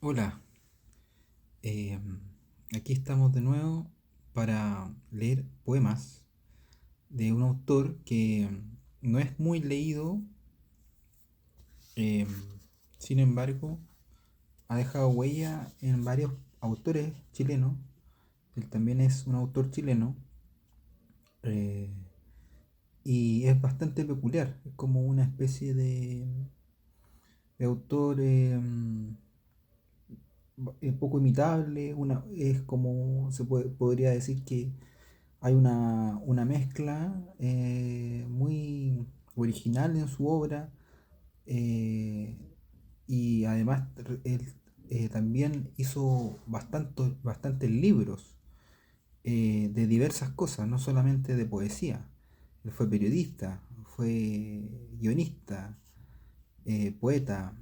Hola, eh, aquí estamos de nuevo para leer poemas de un autor que no es muy leído, eh, sin embargo, ha dejado huella en varios autores chilenos. Él también es un autor chileno, eh, y es bastante peculiar, es como una especie de autor poco imitable, es como podría decir que hay una mezcla muy original en su obra, eh, y además él también hizo bastantes libros de diversas cosas, no solamente de poesía. Él fue periodista, fue guionista, poeta.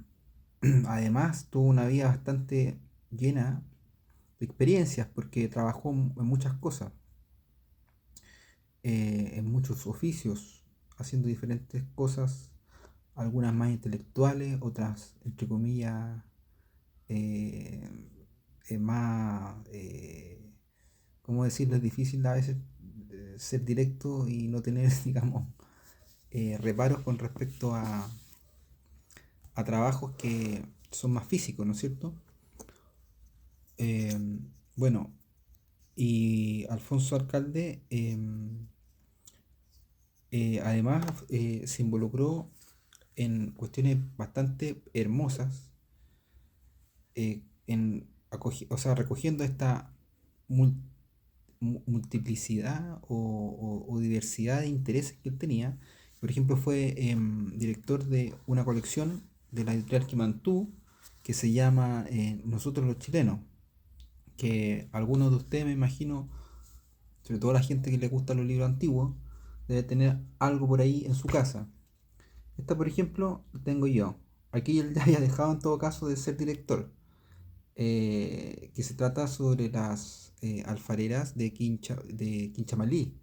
Además tuvo una vida bastante llena de experiencias porque trabajó en muchas cosas, en muchos oficios, haciendo diferentes cosas, algunas más intelectuales, otras, entre comillas, eh, más, ¿cómo decirlo? Es difícil a veces ser directo y no tener, digamos, reparos con respecto a trabajos que son más físicos, ¿no es cierto? Eh, bueno, y Alfonso Alcalde, además, se involucró en cuestiones bastante hermosas, o sea, recogiendo esta mul- multiplicidad o diversidad de intereses que él tenía. Por ejemplo, fue director de una colección de la editorial Quimantú que se llama Nosotros los Chilenos, que algunos de ustedes, me imagino, sobre todo la gente que le gusta los libros antiguos, debe tener algo por ahí en su casa. Esta, por ejemplo, tengo yo. Aquí él ya había dejado en todo caso de ser director, que se trata sobre las alfareras de Quinchamalí.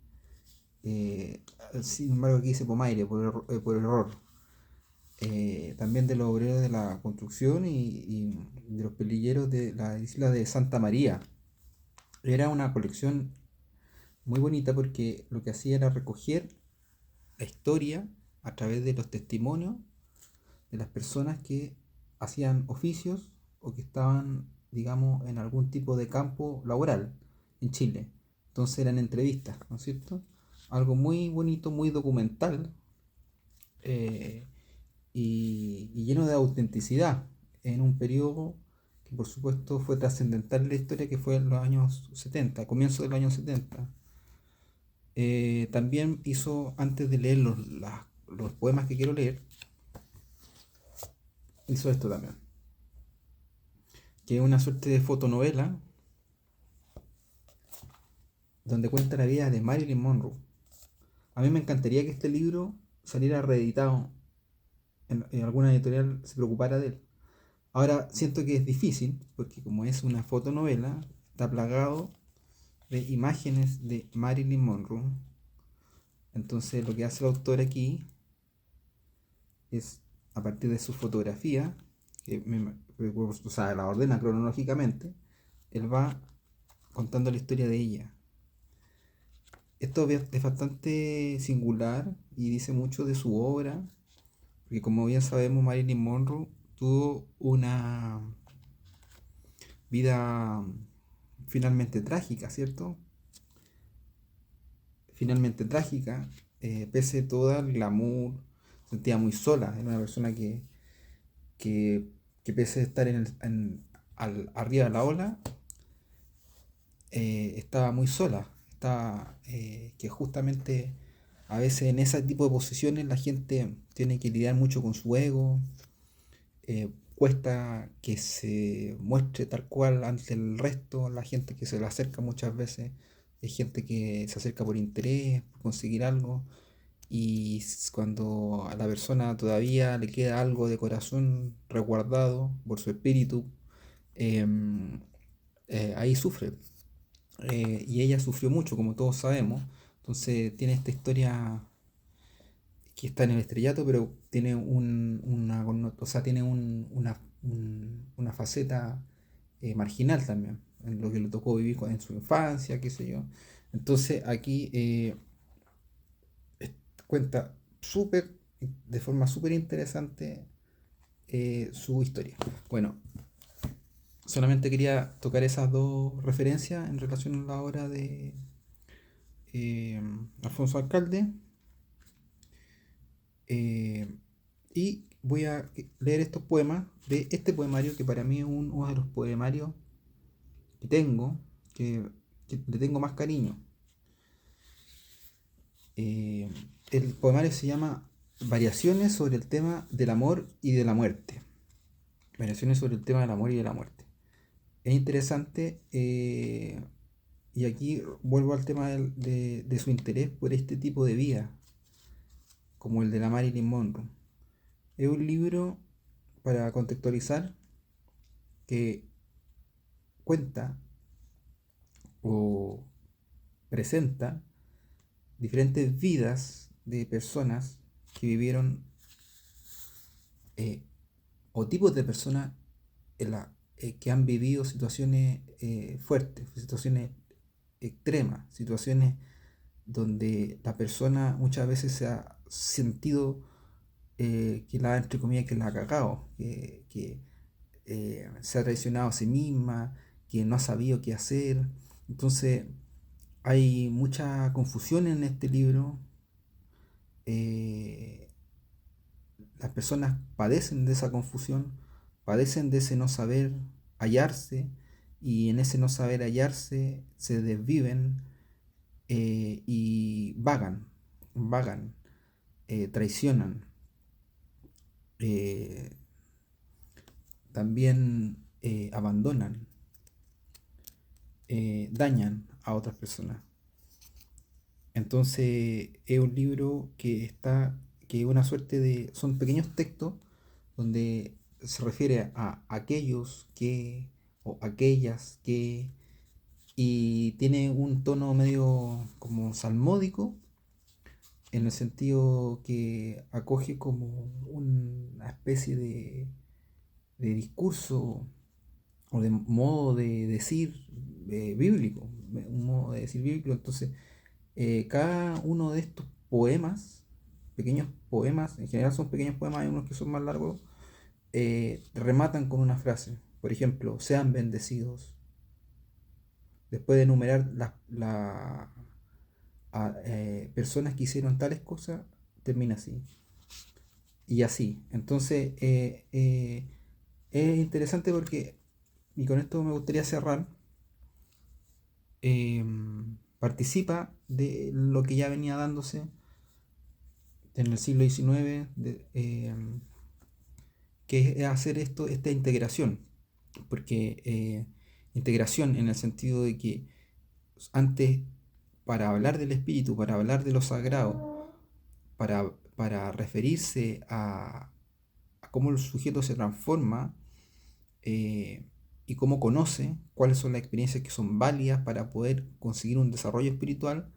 Eh, Sin embargo, aquí dice Pomaire por error. También de los obreros de la construcción y de los pelilleros de la isla de Santa María. Era una colección muy bonita porque lo que hacía era recoger la historia a través de los testimonios de las personas que hacían oficios o que estaban, digamos, en algún tipo de campo laboral en Chile. Entonces eran entrevistas, ¿no es cierto? Algo muy bonito, muy documental, eh, y lleno de autenticidad en un periodo que por supuesto fue trascendental en la historia, que fue en los años 70, comienzo de los años 70. También hizo, antes de leer los poemas que quiero leer, hizo esto también, que es una suerte de fotonovela donde cuenta la vida de Marilyn Monroe. A mí me encantaría que este libro saliera reeditado, en alguna editorial se preocupara de él. Ahora siento que es difícil, porque como es una fotonovela, está plagado de imágenes de Marilyn Monroe. Entonces lo que hace el autor aquí es, a partir de su fotografía, o sea, la ordena cronológicamente, él va contando la historia de ella. Esto es bastante singular y dice mucho de su obra, porque como bien sabemos, Marilyn Monroe tuvo una vida finalmente trágica, ¿cierto? Finalmente trágica, pese a todo el glamour, se sentía muy sola, era una persona que, que pese a estar arriba de la ola, estaba muy sola, que justamente a veces en ese tipo de posiciones la gente tiene que lidiar mucho con su ego, cuesta que se muestre tal cual ante el resto, la gente que se le acerca muchas veces es gente que se acerca por interés, por conseguir algo, y cuando a la persona todavía le queda algo de corazón resguardado por su espíritu, em, ahí sufre. Y ella sufrió mucho, como todos sabemos. Entonces tiene esta historia que está en el estrellato, pero tiene una una faceta marginal también, en lo que le tocó vivir en su infancia, qué sé yo. Entonces aquí cuenta de forma súper interesante su historia. Bueno, solamente quería tocar esas dos referencias en relación a la obra de eh, Alfonso Alcalde. Eh, y voy a leer estos poemas de este poemario que para mí es uno de los poemarios que tengo, que le tengo más cariño. Eh, el poemario se llama Variaciones sobre el tema del amor y de la muerte. Variaciones sobre el tema del amor y de la muerte. Es interesante, y aquí vuelvo al tema de su interés por este tipo de vida, como el de la Marilyn Monroe. Es un libro, para contextualizar, que cuenta o presenta diferentes vidas de personas que vivieron, eh, o tipos de personas que han vivido situaciones fuertes, situaciones extremas, situaciones donde la persona muchas veces se ha sentido que la, entre comillas, que la ha cagado, que se ha traicionado a sí misma, que no ha sabido qué hacer. Entonces hay mucha confusión en este libro. eh, las personas padecen de esa confusión, padecen de ese no saber hallarse, y en ese no saber hallarse se desviven, y vagan, traicionan, eh, también abandonan, dañan a otras personas. Entonces es un libro que es una suerte de, son pequeños textos donde se refiere a aquellos que, o aquellas que, y tiene un tono medio como salmódico, en el sentido que acoge como una especie de discurso o de modo de decir bíblico, un modo de decir bíblico. Entonces, cada uno de estos poemas, pequeños poemas, en general son pequeños poemas, hay unos que son más largos, rematan con una frase. Por ejemplo, sean bendecidos. Después de enumerar personas que hicieron tales cosas, termina así. Y así. Entonces, es interesante porque, y con esto me gustaría cerrar, eh, participa de lo que ya venía dándose en el siglo XIX, que es hacer esta integración. Porque integración en el sentido de que antes, para hablar del espíritu, para hablar de lo sagrado, para referirse a cómo el sujeto se transforma, eh, y cómo conoce cuáles son las experiencias que son válidas para poder conseguir un desarrollo espiritual,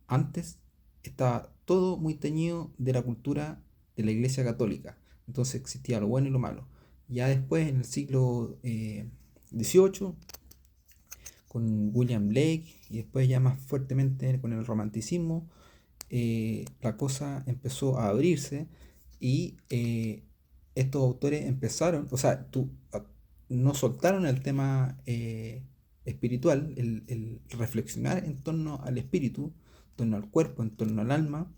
antes estaba todo muy teñido de la cultura de la Iglesia Católica. Entonces existía lo bueno y lo malo. Ya después, en el siglo XVIII, con William Blake, y después ya más fuertemente con el romanticismo, la cosa empezó a abrirse, y estos autores empezaron, o sea, no soltaron el tema espiritual, el reflexionar en torno al espíritu, en torno al cuerpo, en torno al alma,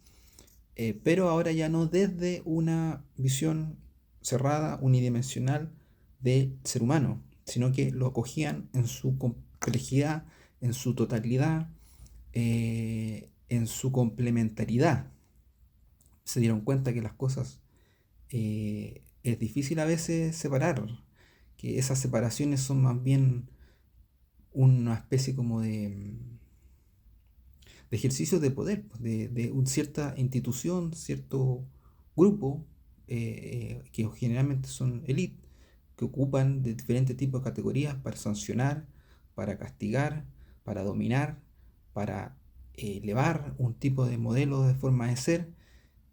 pero ahora ya no desde una visión cerrada, unidimensional del ser humano, sino que lo acogían en su complejidad, en su totalidad, en su complementariedad. Se dieron cuenta que las cosas, es difícil a veces separar, que esas separaciones son más bien una especie como de ejercicios de poder, pues, de una cierta institución, cierto grupo, que generalmente son élite, que ocupan de diferentes tipos de categorías para sancionar, para castigar, para dominar, para elevar un tipo de modelo de forma de ser,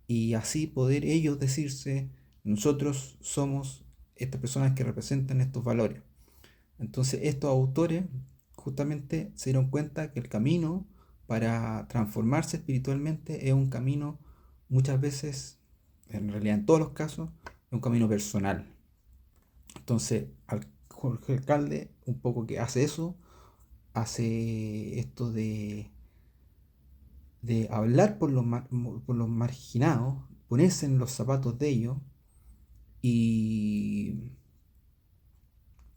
y así poder ellos decirse: nosotros somos estas personas que representan estos valores. Entonces estos autores justamente se dieron cuenta que el camino para transformarse espiritualmente es un camino muchas veces, en realidad en todos los casos, es un camino personal. Entonces Jorge Alcalde un poco que hace eso, hace esto de hablar por los marginados, ponerse en los zapatos de ellos y,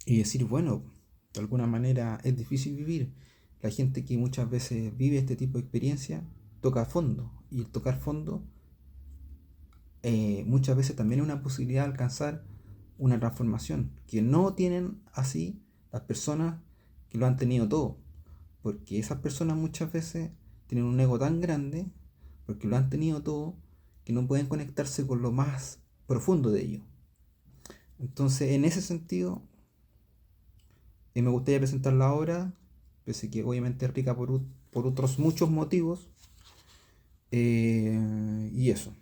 y decir, bueno, de alguna manera es difícil vivir. La gente que muchas veces vive este tipo de experiencia toca fondo, y el tocar fondo muchas veces también es una posibilidad de alcanzar una transformación que no tienen así las personas que lo han tenido todo, porque esas personas muchas veces tienen un ego tan grande porque lo han tenido todo que no pueden conectarse con lo más profundo de ellos. Entonces, en ese sentido, me gustaría presentar la obra, pese que obviamente es rica por otros muchos motivos, y eso.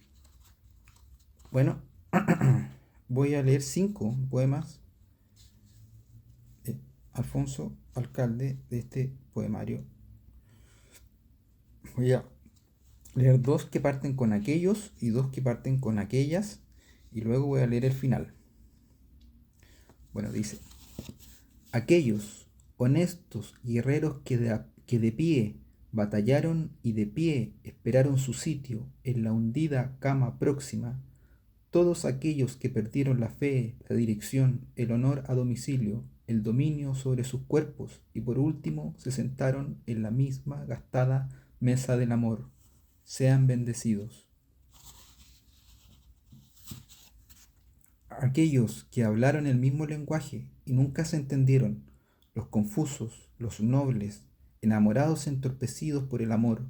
Bueno, voy a leer 5 poemas de Alfonso Alcalde de este poemario. Voy a leer 2 que parten con aquellos y 2 que parten con aquellas, y luego voy a leer el final. Bueno, dice: aquellos honestos guerreros que de pie batallaron y de pie esperaron su sitio en la hundida cama próxima, todos aquellos que perdieron la fe, la dirección, el honor a domicilio, el dominio sobre sus cuerpos y por último se sentaron en la misma gastada mesa del amor, sean bendecidos. Aquellos que hablaron el mismo lenguaje y nunca se entendieron, los confusos, los nobles, enamorados entorpecidos por el amor,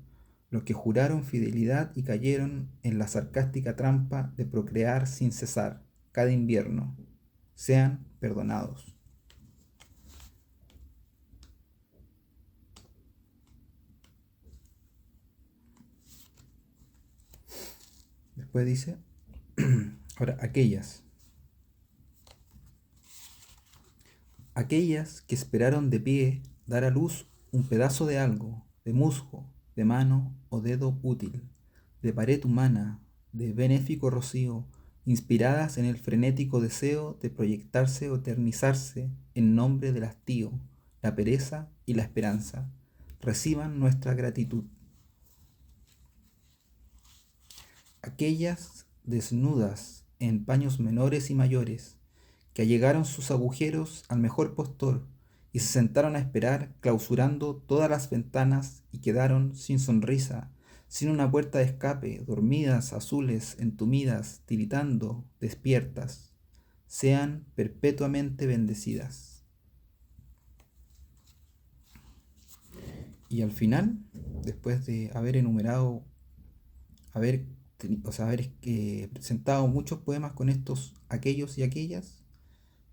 los que juraron fidelidad y cayeron en la sarcástica trampa de procrear sin cesar cada invierno, sean perdonados. Después dice, ahora aquellas que esperaron de pie dar a luz un pedazo de algo, de musgo, de mano o dedo útil, de pared humana, de benéfico rocío, inspiradas en el frenético deseo de proyectarse o eternizarse en nombre del hastío, la pereza y la esperanza, reciban nuestra gratitud. Aquellas desnudas en paños menores y mayores, que allegaron sus agujeros al mejor postor y se sentaron a esperar clausurando todas las ventanas y quedaron sin sonrisa, sin una puerta de escape, dormidas, azules, entumidas, tiritando, despiertas, sean perpetuamente bendecidas. Y al final, después de haber enumerado, haber, haber presentado muchos poemas con estos aquellos y aquellas,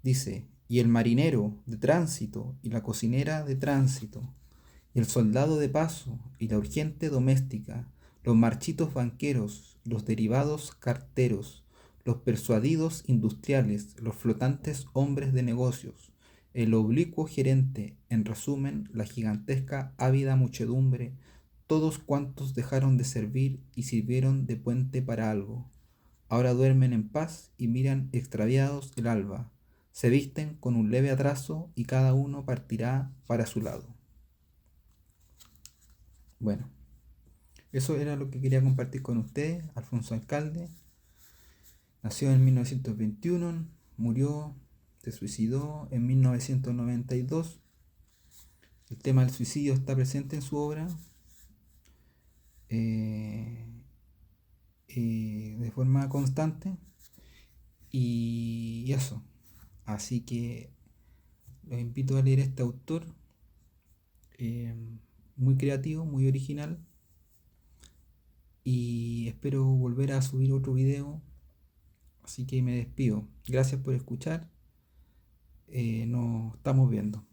dice: y el marinero de tránsito y la cocinera de tránsito, y el soldado de paso y la urgente doméstica, los marchitos banqueros, los derivados carteros, los persuadidos industriales, los flotantes hombres de negocios, el oblicuo gerente, en resumen, la gigantesca ávida muchedumbre, todos cuantos dejaron de servir y sirvieron de puente para algo, ahora duermen en paz y miran extraviados el alba, se visten con un leve atraso y cada uno partirá para su lado. Bueno, eso era lo que quería compartir con ustedes. Alfonso Alcalde nació en 1921, murió, se suicidó en 1992. El tema del suicidio está presente en su obra de forma constante, y eso. Así que los invito a leer a este autor, muy creativo, muy original, y espero volver a subir otro video. Así que me despido. Gracias por escuchar. Nos estamos viendo.